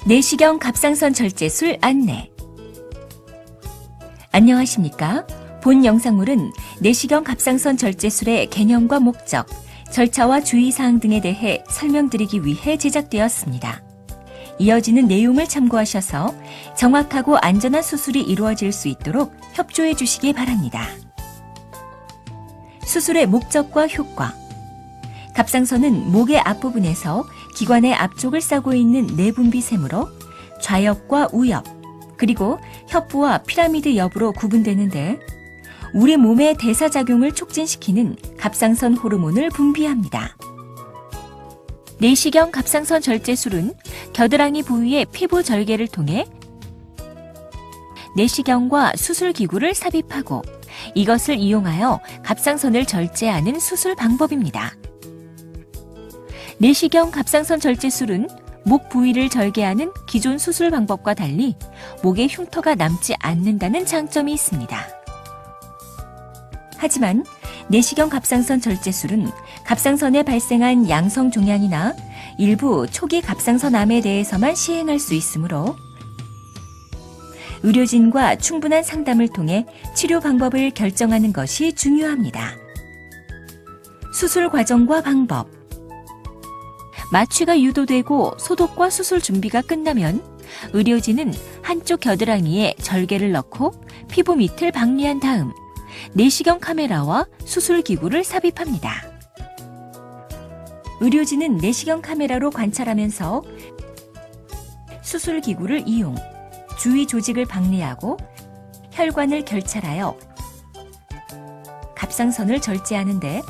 내시경 갑상선 절제술 안내. 안녕하십니까? 본 영상물은 내시경 갑상선 절제술의 개념과 목적, 절차와 주의사항 등에 대해 설명드리기 위해 제작되었습니다. 이어지는 내용을 참고하셔서 정확하고 안전한 수술이 이루어질 수 있도록 협조해 주시기 바랍니다. 수술의 목적과 효과. 갑상선은 목의 앞부분에서 기관의 앞쪽을 싸고 있는 내분비샘으로 좌엽과 우엽, 그리고 협부와 피라미드 옆으로 구분되는데 우리 몸의 대사작용을 촉진시키는 갑상선 호르몬을 분비합니다. 내시경 갑상선 절제술은 겨드랑이 부위의 피부 절개를 통해 내시경과 수술기구를 삽입하고 이것을 이용하여 갑상선을 절제하는 수술 방법입니다. 내시경 갑상선 절제술은 목 부위를 절개하는 기존 수술 방법과 달리 목에 흉터가 남지 않는다는 장점이 있습니다. 하지만 내시경 갑상선 절제술은 갑상선에 발생한 양성 종양이나 일부 초기 갑상선암에 대해서만 시행할 수 있으므로 의료진과 충분한 상담을 통해 치료 방법을 결정하는 것이 중요합니다. 수술 과정과 방법. 마취가 유도되고 소독과 수술 준비가 끝나면 의료진은 한쪽 겨드랑이에 절개를 넣고 피부 밑을 박리한 다음 내시경 카메라와 수술기구를 삽입합니다. 의료진은 내시경 카메라로 관찰하면서 수술기구를 이용 주위 조직을 박리하고 혈관을 결찰하여 갑상선을 절제하는데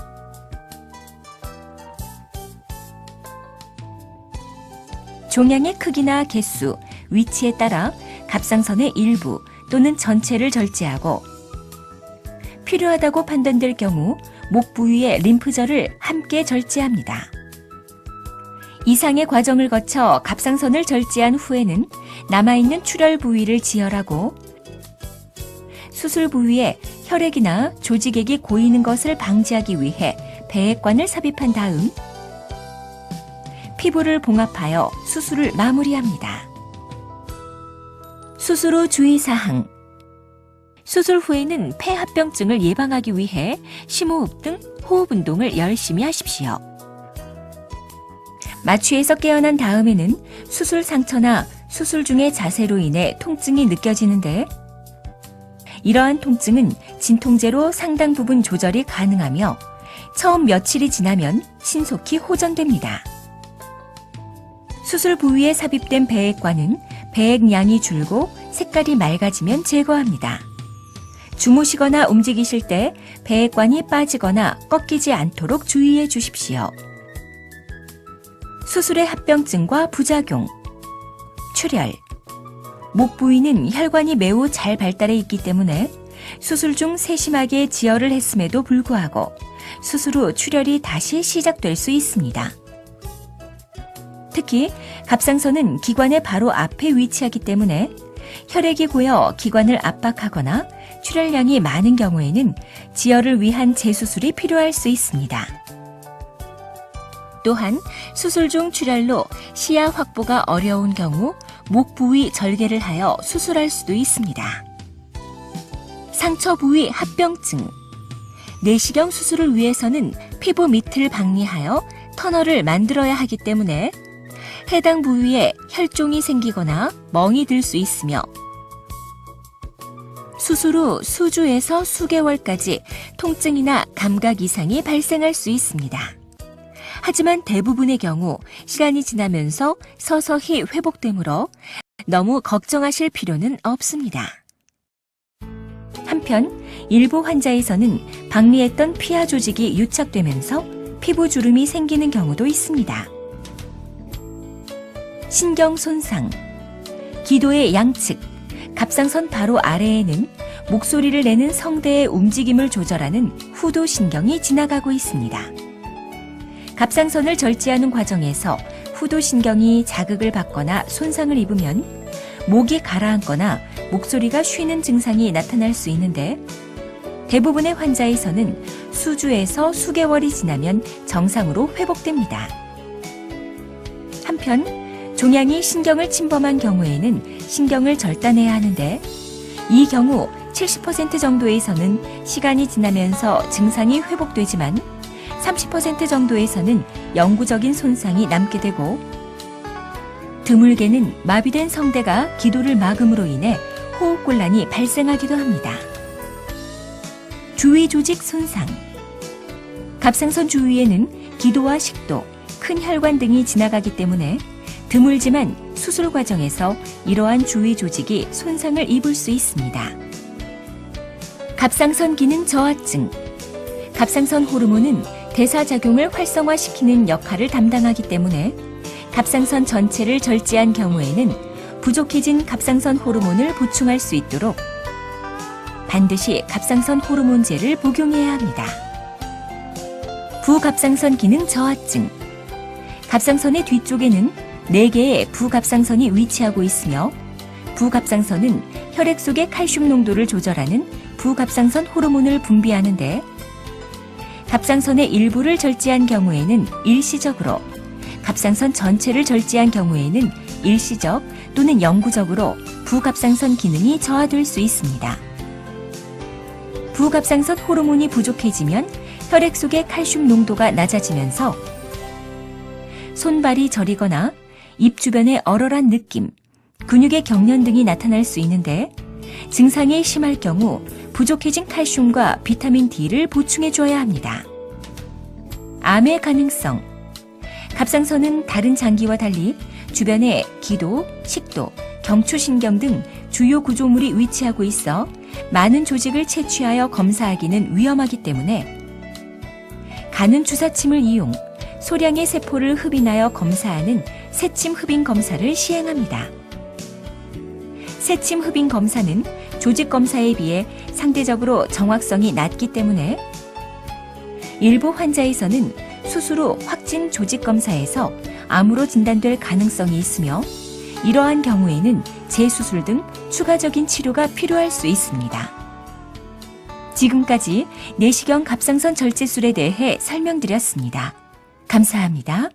종양의 크기나 개수, 위치에 따라 갑상선의 일부 또는 전체를 절제하고 필요하다고 판단될 경우 목 부위의 림프절을 함께 절제합니다. 이상의 과정을 거쳐 갑상선을 절제한 후에는 남아있는 출혈 부위를 지혈하고 수술 부위에 혈액이나 조직액이 고이는 것을 방지하기 위해 배액관을 삽입한 다음 피부를 봉합하여 수술을 마무리합니다. 수술 후 주의사항. 수술 후에는 폐합병증을 예방하기 위해 심호흡 등 호흡 운동을 열심히 하십시오. 마취에서 깨어난 다음에는 수술 상처나 수술 중의 자세로 인해 통증이 느껴지는데 이러한 통증은 진통제로 상당 부분 조절이 가능하며 처음 며칠이 지나면 신속히 호전됩니다. 수술 부위에 삽입된 배액관은 배액량이 줄고 색깔이 맑아지면 제거합니다. 주무시거나 움직이실 때 배액관이 빠지거나 꺾이지 않도록 주의해 주십시오. 수술의 합병증과 부작용. 출혈. 목 부위는 혈관이 매우 잘 발달해 있기 때문에 수술 중 세심하게 지혈을 했음에도 불구하고 수술 후 출혈이 다시 시작될 수 있습니다. 특히 갑상선은 기관의 바로 앞에 위치하기 때문에 혈액이 고여 기관을 압박하거나 출혈량이 많은 경우에는 지혈을 위한 재수술이 필요할 수 있습니다. 또한 수술 중 출혈로 시야 확보가 어려운 경우 목 부위 절개를 하여 수술할 수도 있습니다. 상처 부위 합병증. 내시경 수술을 위해서는 피부 밑을 박리하여 터널을 만들어야 하기 때문에 해당 부위에 혈종이 생기거나 멍이 들 수 있으며 수술 후 수주에서 수개월까지 통증이나 감각 이상이 발생할 수 있습니다. 하지만 대부분의 경우 시간이 지나면서 서서히 회복되므로 너무 걱정하실 필요는 없습니다. 한편 일부 환자에서는 박리했던 피하 조직이 유착되면서 피부 주름이 생기는 경우도 있습니다. 신경 손상. 기도의 양측, 갑상선 바로 아래에는 목소리를 내는 성대의 움직임을 조절하는 후두신경이 지나가고 있습니다. 갑상선을 절제하는 과정에서 후두신경이 자극을 받거나 손상을 입으면 목이 가라앉거나 목소리가 쉬는 증상이 나타날 수 있는데 대부분의 환자에서는 수주에서 수개월이 지나면 정상으로 회복됩니다. 한편 종양이 신경을 침범한 경우에는 신경을 절단해야 하는데 이 경우 70% 정도에서는 시간이 지나면서 증상이 회복되지만 30% 정도에서는 영구적인 손상이 남게 되고 드물게는 마비된 성대가 기도를 막음으로 인해 호흡곤란이 발생하기도 합니다. 주위 조직 손상. 갑상선 주위에는 기도와 식도, 큰 혈관 등이 지나가기 때문에 드물지만 수술 과정에서 이러한 주위 조직이 손상을 입을 수 있습니다. 갑상선 기능 저하증. 갑상선 호르몬은 대사작용을 활성화시키는 역할을 담당하기 때문에 갑상선 전체를 절제한 경우에는 부족해진 갑상선 호르몬을 보충할 수 있도록 반드시 갑상선 호르몬제를 복용해야 합니다. 부갑상선 기능 저하증. 갑상선의 뒤쪽에는 4개의 부갑상선이 위치하고 있으며 부갑상선은 혈액 속의 칼슘 농도를 조절하는 부갑상선 호르몬을 분비하는데 갑상선의 일부를 절제한 경우에는 일시적으로, 갑상선 전체를 절제한 경우에는 일시적 또는 영구적으로 부갑상선 기능이 저하될 수 있습니다. 부갑상선 호르몬이 부족해지면 혈액 속의 칼슘 농도가 낮아지면서 손발이 저리거나 입 주변에 얼얼한 느낌, 근육의 경련 등이 나타날 수 있는데 증상이 심할 경우 부족해진 칼슘과 비타민 D를 보충해줘야 합니다. 암의 가능성. 갑상선은 다른 장기와 달리 주변에 기도, 식도, 경추신경 등 주요 구조물이 위치하고 있어 많은 조직을 채취하여 검사하기는 위험하기 때문에 가는 주사침을 이용 소량의 세포를 흡인하여 검사하는 세침 흡인 검사를 시행합니다. 세침 흡인 검사는 조직 검사에 비해 상대적으로 정확성이 낮기 때문에 일부 환자에서는 수술 후 확진 조직 검사에서 암으로 진단될 가능성이 있으며 이러한 경우에는 재수술 등 추가적인 치료가 필요할 수 있습니다. 지금까지 내시경 갑상선 절제술에 대해 설명드렸습니다. 감사합니다.